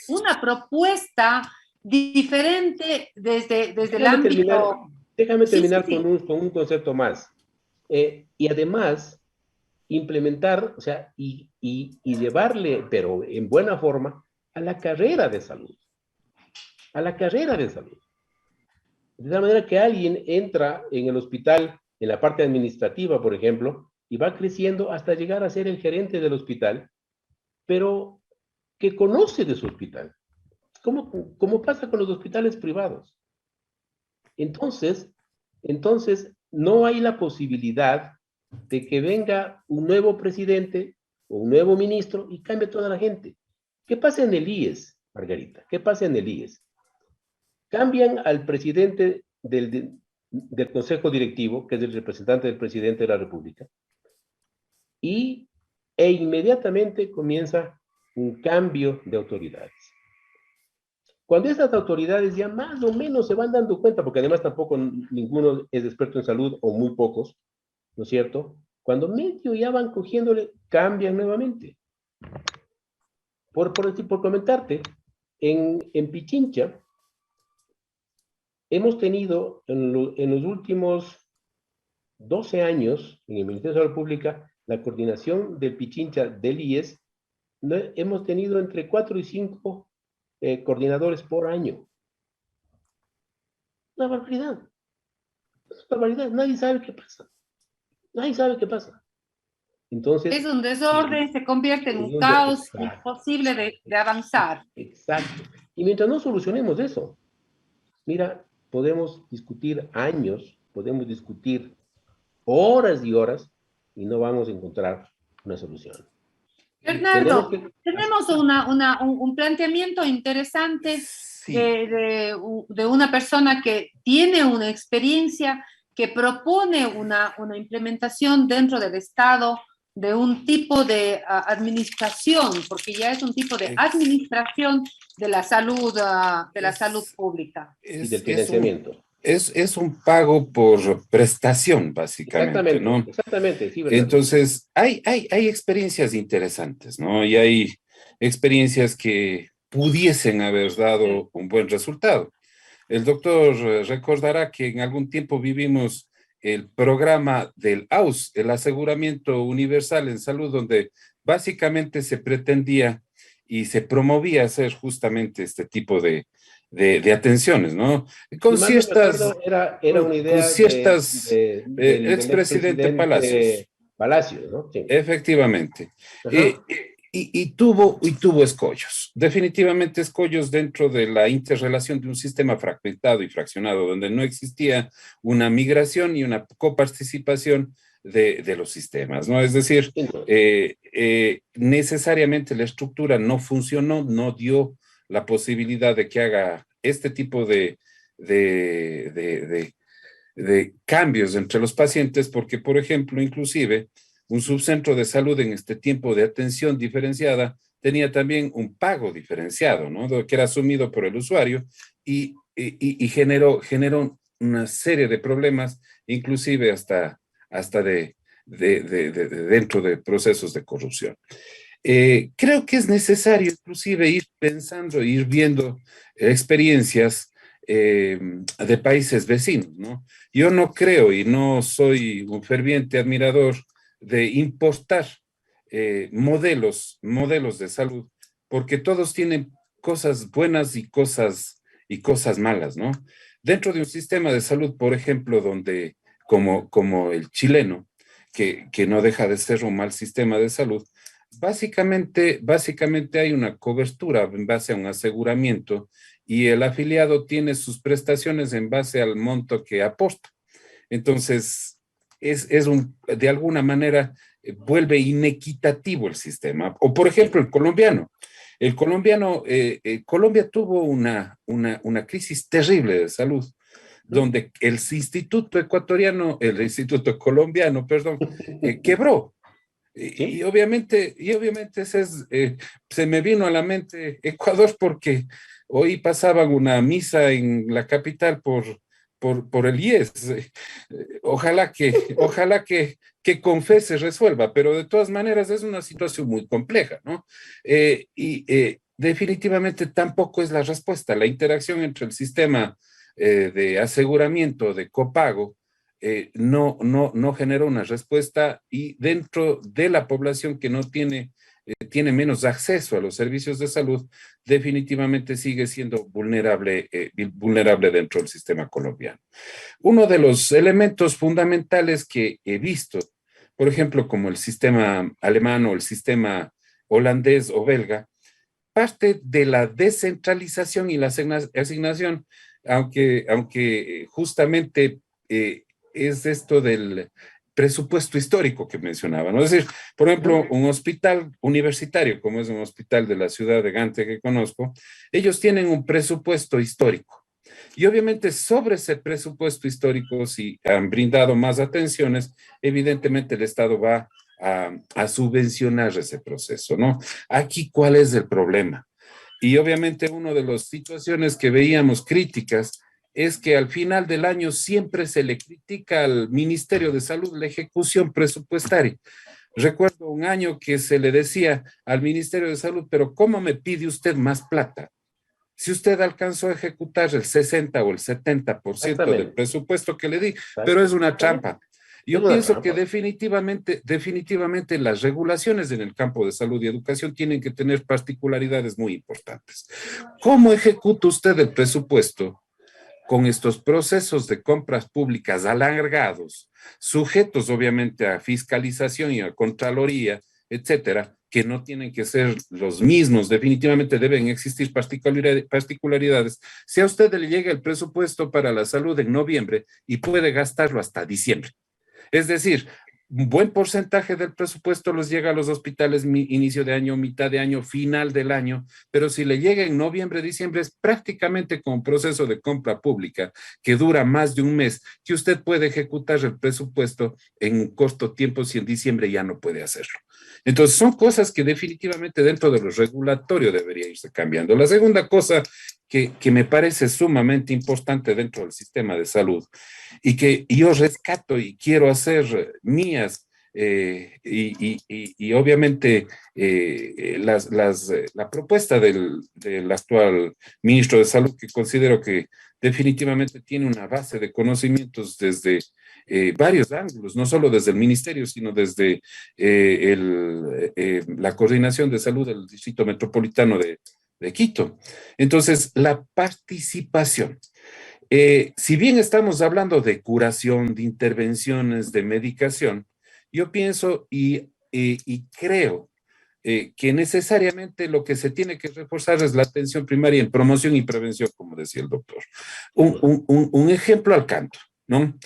una propuesta diferente desde el ámbito... Déjame terminar con un concepto más. Y además, implementar, o sea, y llevarle, pero en buena forma, a la carrera de salud. A la carrera de salud. De tal manera que alguien entra en el hospital, en la parte administrativa, por ejemplo, y va creciendo hasta llegar a ser el gerente del hospital, pero que conoce de su hospital. Como pasa con los hospitales privados. Entonces, no hay la posibilidad de que venga un nuevo presidente o un nuevo ministro y cambie toda la gente. ¿Qué pasa en el IES, Margarita? ¿Qué pasa en el IES? Cambian al presidente del Consejo Directivo, que es el representante del presidente de la República, e inmediatamente comienza un cambio de autoridades. Cuando esas autoridades ya más o menos se van dando cuenta, porque además tampoco ninguno es experto en salud, o muy pocos, ¿no es cierto? Cuando medio ya van cogiéndole, cambian nuevamente. Por comentarte, en Pichincha hemos tenido en los últimos 12 años, en el Ministerio de Salud Pública, la coordinación del Pichincha del IES, hemos tenido entre 4 y 5 coordinadores por año. Una barbaridad. Es una barbaridad. Nadie sabe qué pasa. Nadie sabe qué pasa. Entonces, es un desorden, se convierte en un caos imposible de avanzar. Exacto. Y mientras no solucionemos eso, mira, podemos discutir años, podemos discutir horas y horas y no vamos a encontrar una solución. Bernardo, tenemos un planteamiento interesante de una persona que tiene una experiencia, que propone una implementación dentro del Estado de un tipo de administración, porque ya es un tipo de administración de la salud pública. Y del financiamiento. Es un pago por prestación, básicamente, exactamente, ¿no? Exactamente, sí, ¿verdad? Entonces, hay experiencias interesantes, ¿no? Y hay experiencias que pudiesen haber dado un buen resultado. El doctor recordará que en algún tiempo vivimos el programa del AUS, el Aseguramiento Universal en Salud, donde básicamente se pretendía y se promovía hacer justamente este tipo de atenciones, ¿no? Con ciertas... Era una idea con ciertas... del expresidente Palacios. Palacios, ¿no? Sí. Efectivamente. Y tuvo escollos. Definitivamente escollos dentro de la interrelación de un sistema fragmentado y fraccionado, donde no existía una migración y una coparticipación de los sistemas, ¿no? Es decir, necesariamente la estructura no funcionó, no dio la posibilidad de que haga este tipo de cambios entre los pacientes, porque, por ejemplo, inclusive, un subcentro de salud en este tiempo de atención diferenciada tenía también un pago diferenciado, ¿no? Que era asumido por el usuario y generó una serie de problemas, inclusive hasta dentro de procesos de corrupción. Creo que es necesario inclusive ir pensando, ir viendo experiencias de países vecinos, ¿no? Yo no creo y no soy un ferviente admirador de importar modelos de salud, porque todos tienen cosas buenas y cosas malas, ¿no? Dentro de un sistema de salud, por ejemplo, donde como el chileno, que no deja de ser un mal sistema de salud, básicamente hay una cobertura en base a un aseguramiento y el afiliado tiene sus prestaciones en base al monto que aporta. Entonces, de alguna manera vuelve inequitativo el sistema. O por ejemplo, el colombiano. Colombia tuvo una crisis terrible de salud, donde el instituto colombiano, quebró. Y obviamente se me vino a la mente Ecuador porque hoy pasaban una misa en la capital por el IES. Ojalá que con fe se resuelva, pero de todas maneras es una situación muy compleja, ¿no? Definitivamente tampoco es la respuesta. La interacción entre el sistema de aseguramiento, de copago, no generó una respuesta, y dentro de la población que no tiene menos acceso a los servicios de salud, definitivamente sigue siendo vulnerable dentro del sistema colombiano. Uno de los elementos fundamentales que he visto, por ejemplo, como el sistema alemán o el sistema holandés o belga, parte de la descentralización y la asignación, aunque justamente es esto del presupuesto histórico que mencionaba, ¿no? Es decir, por ejemplo, un hospital universitario, como es un hospital de la ciudad de Gante que conozco, ellos tienen un presupuesto histórico. Y obviamente sobre ese presupuesto histórico, si han brindado más atenciones, evidentemente el Estado va a subvencionar ese proceso, ¿no? Aquí, ¿cuál es el problema? Y obviamente una de las situaciones que veíamos críticas es que al final del año siempre se le critica al Ministerio de Salud la ejecución presupuestaria. Recuerdo un año que se le decía al Ministerio de Salud, pero ¿cómo me pide usted más plata? Si usted alcanzó a ejecutar el 60 o el 70% del presupuesto que le di, pero es una trampa. Yo pienso que definitivamente las regulaciones en el campo de salud y educación tienen que tener particularidades muy importantes. ¿Cómo ejecuta usted el presupuesto con estos procesos de compras públicas alargados, sujetos obviamente a fiscalización y a contraloría, etcétera, que no tienen que ser los mismos, definitivamente deben existir particularidades? Si a usted le llega el presupuesto para la salud en noviembre y puede gastarlo hasta diciembre, es decir, un buen porcentaje del presupuesto los llega a los hospitales inicio de año, mitad de año, final del año, pero si le llega en noviembre, diciembre, es prácticamente como un proceso de compra pública que dura más de un mes, que usted puede ejecutar el presupuesto en un corto tiempo si en diciembre ya no puede hacerlo. Entonces, son cosas que definitivamente dentro de lo regulatorio debería irse cambiando. La segunda cosa que me parece sumamente importante dentro del sistema de salud y que yo rescato y quiero hacer mías, y obviamente la propuesta del actual ministro de Salud, que considero que definitivamente tiene una base de conocimientos desde varios ángulos, no solo desde el ministerio, sino desde la coordinación de salud del Distrito Metropolitano de Quito. Entonces, la participación. Si bien estamos hablando de curación, de intervenciones, de medicación, yo pienso y creo que necesariamente lo que se tiene que reforzar es la atención primaria en promoción y prevención, como decía el doctor. Un ejemplo al canto, ¿no?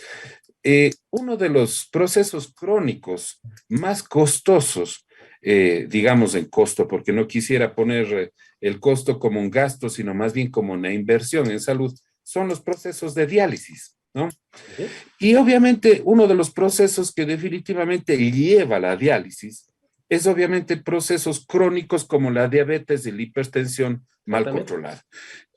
Uno de los procesos crónicos más costosos, digamos en costo, porque no quisiera poner el costo como un gasto, sino más bien como una inversión en salud, son los procesos de diálisis, ¿no? Y obviamente uno de los procesos que definitivamente lleva la diálisis es obviamente procesos crónicos como la diabetes y la hipertensión mal controlada.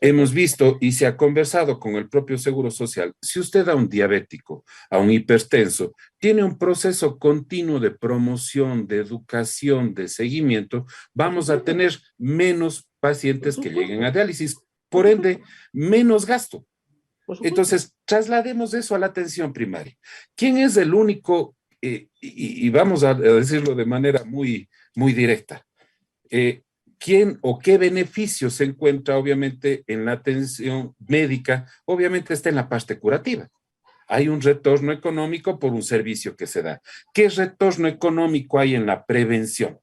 Hemos visto y se ha conversado con el propio Seguro Social, si usted a un diabético, a un hipertenso, tiene un proceso continuo de promoción, de educación, de seguimiento, vamos a tener menos pacientes que lleguen a diálisis, por ende, menos gasto. Entonces, traslademos eso a la atención primaria. ¿Quién es el único, y vamos a decirlo de manera muy directa, quién o qué beneficio se encuentra obviamente en la atención médica? Obviamente está en la parte curativa. Hay un retorno económico por un servicio que se da. ¿Qué retorno económico hay en la prevención?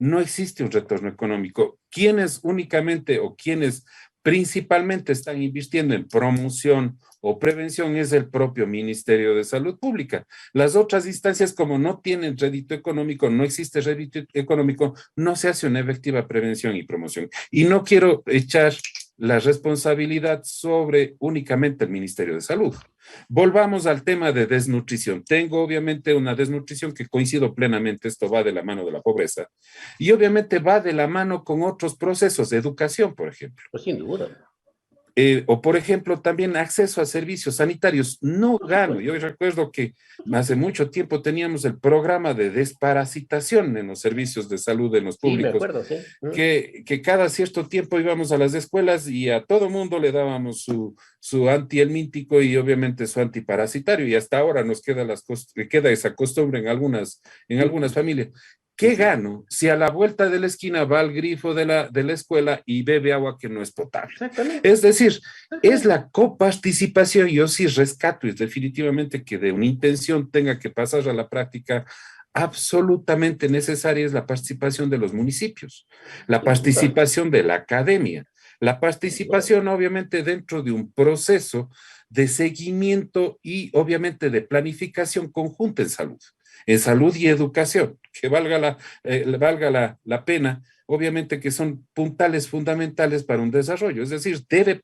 No existe un retorno económico. ¿Quiénes únicamente o quiénes principalmente están invirtiendo en promoción o prevención? Es el propio Ministerio de Salud Pública. Las otras instancias, como no tienen rédito económico, no existe rédito económico, no se hace una efectiva prevención y promoción. Y no quiero echar la responsabilidad sobre únicamente el Ministerio de Salud. Volvamos al tema de desnutrición. Tengo obviamente una desnutrición que coincido plenamente, esto va de la mano de la pobreza, y obviamente va de la mano con otros procesos de educación, por ejemplo. Pues sin duda. O por ejemplo, también acceso a servicios sanitarios. No gano. Yo recuerdo que hace mucho tiempo teníamos el programa de desparasitación en los servicios de salud en los públicos. Sí, me acuerdo, sí. Que cada cierto tiempo íbamos a las escuelas y a todo mundo le dábamos su antihelmíntico y obviamente su antiparasitario. Y hasta ahora nos queda esa costumbre en algunas familias. ¿Qué gano si a la vuelta de la esquina va al grifo de la escuela y bebe agua que no es potable? Es decir, es la coparticipación. Yo sí rescato y definitivamente que de una intención tenga que pasar a la práctica, absolutamente necesaria es la participación de los municipios, la participación de la academia, la participación obviamente dentro de un proceso de seguimiento y obviamente de planificación conjunta en salud y educación, que valga la pena, obviamente que son puntales fundamentales para un desarrollo, es decir, debe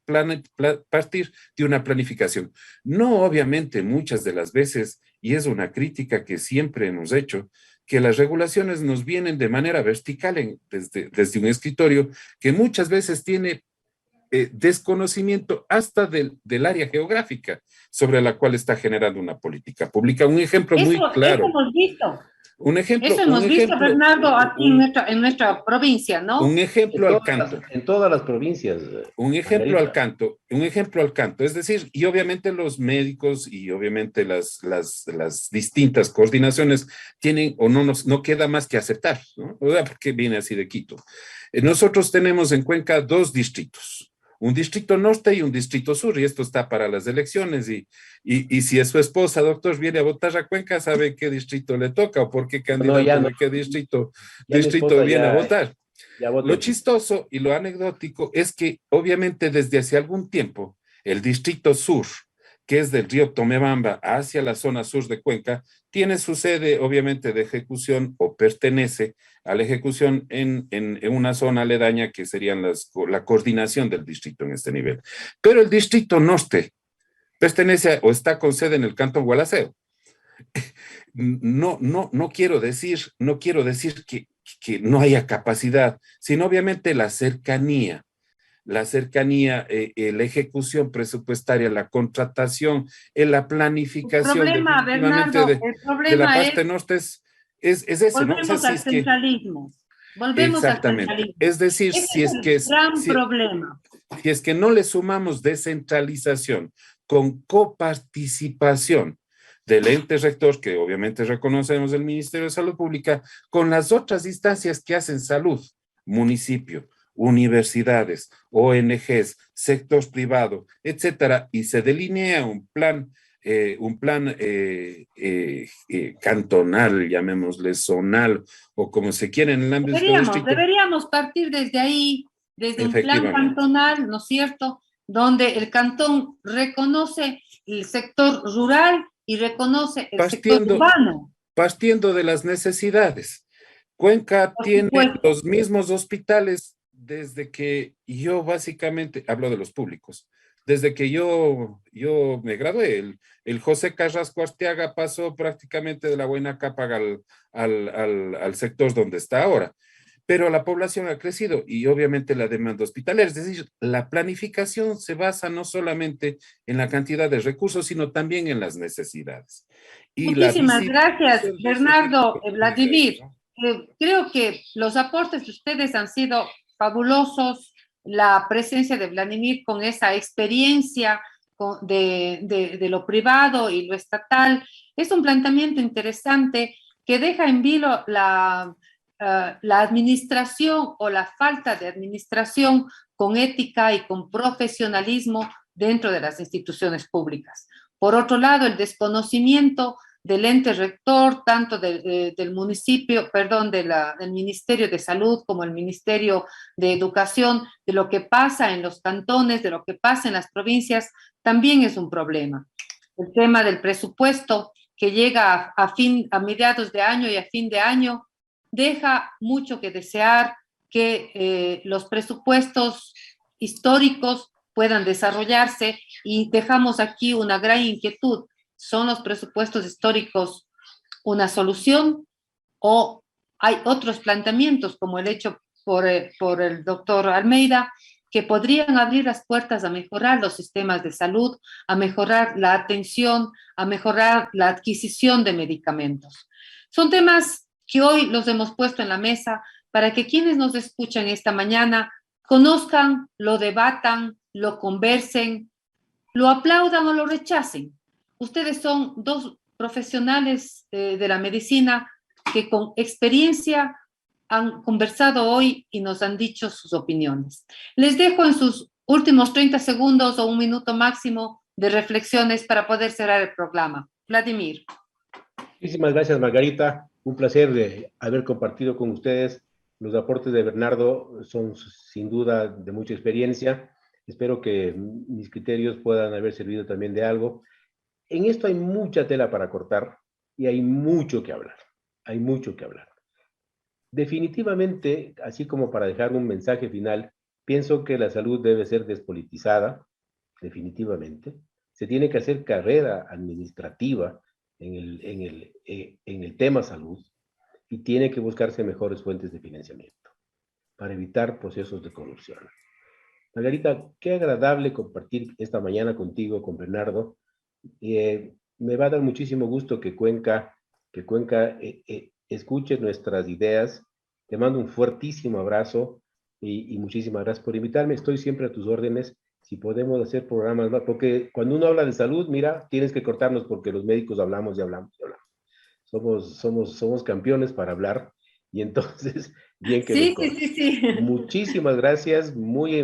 partir de una planificación. No obviamente muchas de las veces, y es una crítica que siempre hemos hecho, que las regulaciones nos vienen de manera vertical desde un escritorio que muchas veces tiene desconocimiento hasta del área geográfica sobre la cual está generando una política pública. Un ejemplo muy claro. Eso hemos visto. Un ejemplo. Eso hemos visto, Bernardo, aquí en nuestra provincia, ¿no? Un ejemplo al canto. En todas las provincias. Un ejemplo al canto. Un ejemplo al canto. Es decir, y obviamente los médicos y obviamente las distintas coordinaciones tienen, o no queda más que aceptar, ¿no? O sea, porque viene así de Quito. Nosotros tenemos en Cuenca 2 distritos. Un distrito norte y un distrito sur, y esto está para las elecciones, y si es su esposa, doctor, viene a votar a Cuenca, sabe qué distrito le toca o por qué candidato de qué distrito viene a votar. Lo chistoso y lo anecdótico es que obviamente desde hace algún tiempo el distrito sur, que es del río Tomebamba hacia la zona sur de Cuenca, tiene su sede obviamente de ejecución o pertenece a la ejecución en una zona aledaña que serían la coordinación del distrito en este nivel. Pero el distrito norte pertenece o está con sede en el cantón Gualaceo. No quiero decir que no haya capacidad, sino obviamente la cercanía, la ejecución presupuestaria, la contratación, la planificación el problema, Bernardo, de la parte norte es eso. Volvemos al centralismo. Volvemos al centralismo. Es decir, si es que no le sumamos descentralización con coparticipación del ente rector, que obviamente reconocemos el Ministerio de Salud Pública, con las otras instancias que hacen salud, municipio, universidades, ONGs, sector privado, etcétera, y se delinea un plan cantonal, llamémosle zonal, o como se quiera en el ámbito distrito. Deberíamos partir desde ahí, desde un plan cantonal, ¿no es cierto?, donde el cantón reconoce el sector rural y reconoce el sector urbano. Partiendo de las necesidades. Cuenca tiene los mismos hospitales desde que yo básicamente, hablo de los públicos, desde que yo me gradué. El José Carrasco Arteaga pasó prácticamente de la Buena Cápaga al sector donde está ahora. Pero la población ha crecido y obviamente la demanda hospitalaria, es decir, la planificación se basa no solamente en la cantidad de recursos, sino también en las necesidades. Muchísimas gracias, Bernardo, Vladimir. Creo que los aportes de ustedes han sido fabulosos, la presencia de Vladimir con esa experiencia de lo privado y lo estatal, es un planteamiento interesante que deja en vilo la administración o la falta de administración con ética y con profesionalismo dentro de las instituciones públicas. Por otro lado, el desconocimiento del ente rector, tanto del municipio, perdón, del Ministerio de Salud como el Ministerio de Educación, de lo que pasa en los cantones, de lo que pasa en las provincias, también es un problema. El tema del presupuesto que llega a mediados de año y a fin de año deja mucho que desear, que los presupuestos históricos puedan desarrollarse, y dejamos aquí una gran inquietud. ¿Son los presupuestos históricos una solución o hay otros planteamientos como el hecho por el doctor Almeida que podrían abrir las puertas a mejorar los sistemas de salud, a mejorar la atención, a mejorar la adquisición de medicamentos? Son temas que hoy los hemos puesto en la mesa para que quienes nos escuchan esta mañana conozcan, lo debatan, lo conversen, lo aplaudan o lo rechacen. Ustedes son dos profesionales de la medicina que con experiencia han conversado hoy y nos han dicho sus opiniones. Les dejo en sus últimos 30 segundos o un minuto máximo de reflexiones para poder cerrar el programa. Vladimir. Muchísimas gracias, Margarita. Un placer de haber compartido con ustedes. Los aportes de Bernardo son sin duda de mucha experiencia. Espero que mis criterios puedan haber servido también de algo. En esto hay mucha tela para cortar y hay mucho que hablar. Hay mucho que hablar. Definitivamente, así como para dejar un mensaje final, pienso que la salud debe ser despolitizada, definitivamente. Se tiene que hacer carrera administrativa en el tema salud y tiene que buscarse mejores fuentes de financiamiento para evitar procesos de corrupción. Margarita, qué agradable compartir esta mañana contigo, con Bernardo. Me va a dar muchísimo gusto que Cuenca escuche nuestras ideas. Te mando un fuertísimo abrazo y muchísimas gracias por invitarme. Estoy siempre a tus órdenes. Si podemos hacer programas más, porque cuando uno habla de salud, mira, tienes que cortarnos porque los médicos hablamos y hablamos y hablamos. Somos campeones para hablar y entonces, bien que sí. Muchísimas gracias, muy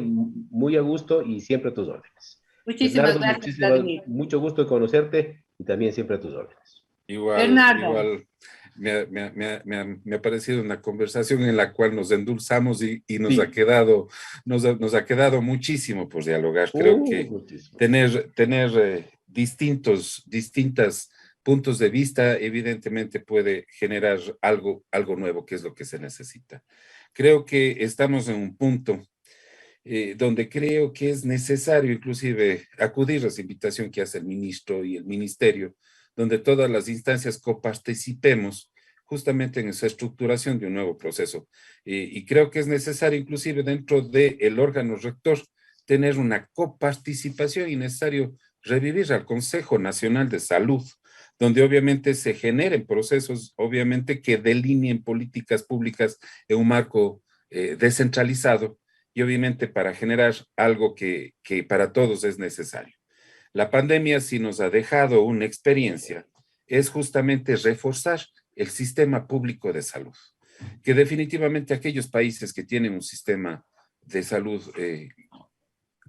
a gusto y siempre a tus órdenes. Muchísimas gracias, Vladimir. Mucho gusto de conocerte y también siempre a tus órdenes. Igual me ha parecido una conversación en la cual nos endulzamos y nos ha quedado muchísimo por dialogar. Creo que tener distintos puntos de vista evidentemente puede generar algo nuevo, que es lo que se necesita. Creo que estamos en un punto donde creo que es necesario inclusive acudir a esa invitación que hace el ministro y el ministerio, donde todas las instancias coparticipemos justamente en esa estructuración de un nuevo proceso. Y creo que es necesario inclusive dentro del órgano rector tener una coparticipación y necesario revivir al Consejo Nacional de Salud, donde obviamente se generen procesos, obviamente que delineen políticas públicas en un marco descentralizado y obviamente para generar algo que para todos es necesario. La pandemia sí nos ha dejado una experiencia, es justamente reforzar el sistema público de salud, que definitivamente aquellos países que tienen un sistema de salud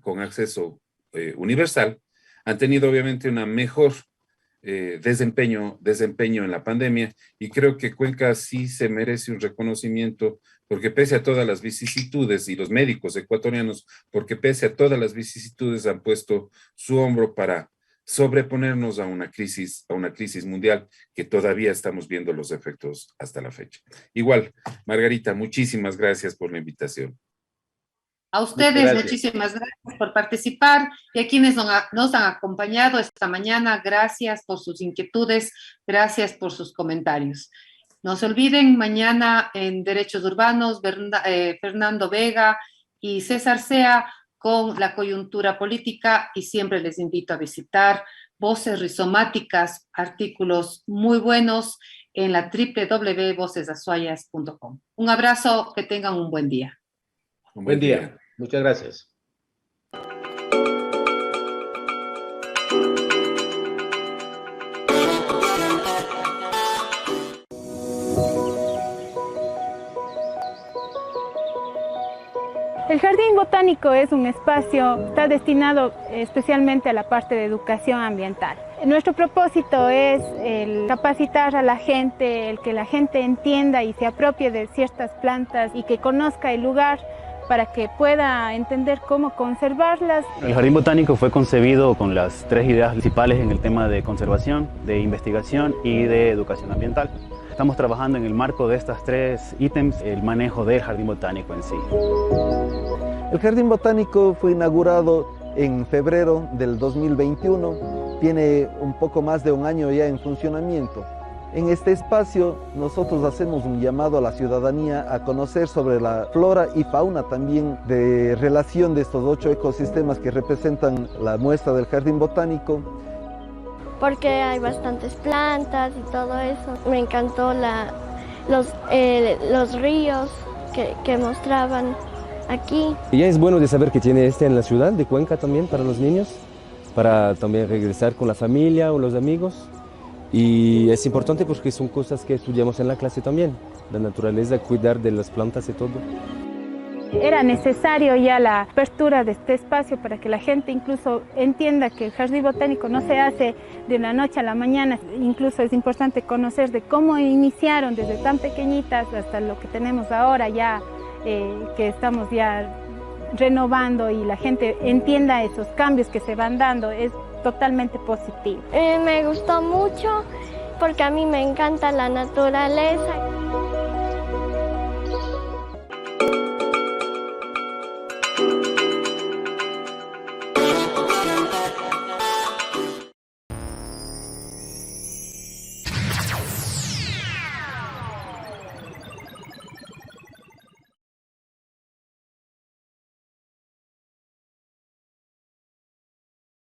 con acceso universal han tenido obviamente una mejor desempeño en la pandemia, y creo que Cuenca sí se merece un reconocimiento porque pese a todas las vicisitudes, y los médicos ecuatorianos, porque pese a todas las vicisitudes han puesto su hombro para sobreponernos a una crisis mundial que todavía estamos viendo los efectos hasta la fecha. Igual, Margarita, muchísimas gracias por la invitación. A ustedes, muchísimas gracias por participar, y a quienes nos han acompañado esta mañana, gracias por sus inquietudes, gracias por sus comentarios. No se olviden, mañana en Derechos Urbanos, Fernando Vega y César Sea con la coyuntura política, y siempre les invito a visitar Voces Rizomáticas, artículos muy buenos en la www.vocesazuayas.com. Un abrazo, que tengan un buen día. Buen día. Muchas gracias. El Jardín Botánico es un espacio, está destinado especialmente a la parte de educación ambiental. Nuestro propósito es el capacitar a la gente, el que la gente entienda y se apropie de ciertas plantas y que conozca el lugar para que pueda entender cómo conservarlas. El Jardín Botánico fue concebido con las 3 ideas principales en el tema de conservación, de investigación y de educación ambiental. Estamos trabajando en el marco de estas 3 ítems, el manejo del Jardín Botánico en sí. El Jardín Botánico fue inaugurado en febrero del 2021, tiene un poco más de un año ya en funcionamiento. En este espacio nosotros hacemos un llamado a la ciudadanía a conocer sobre la flora y fauna también de relación de estos 8 ecosistemas que representan la muestra del Jardín Botánico. Porque hay bastantes plantas y todo eso. Me encantó los ríos que mostraban aquí. Y ya es bueno de saber que tiene en la ciudad de Cuenca también para los niños, para también regresar con la familia o los amigos. Y es importante porque son cosas que estudiamos en la clase también, la naturaleza, cuidar de las plantas y todo. Era necesario ya la apertura de este espacio para que la gente incluso entienda que el Jardín Botánico no se hace de una noche a la mañana. Incluso es importante conocer de cómo iniciaron desde tan pequeñitas hasta lo que tenemos ahora ya, que estamos ya renovando, y la gente entienda esos cambios que se van dando. Es totalmente positivo. Me gustó mucho porque a mí me encanta la naturaleza.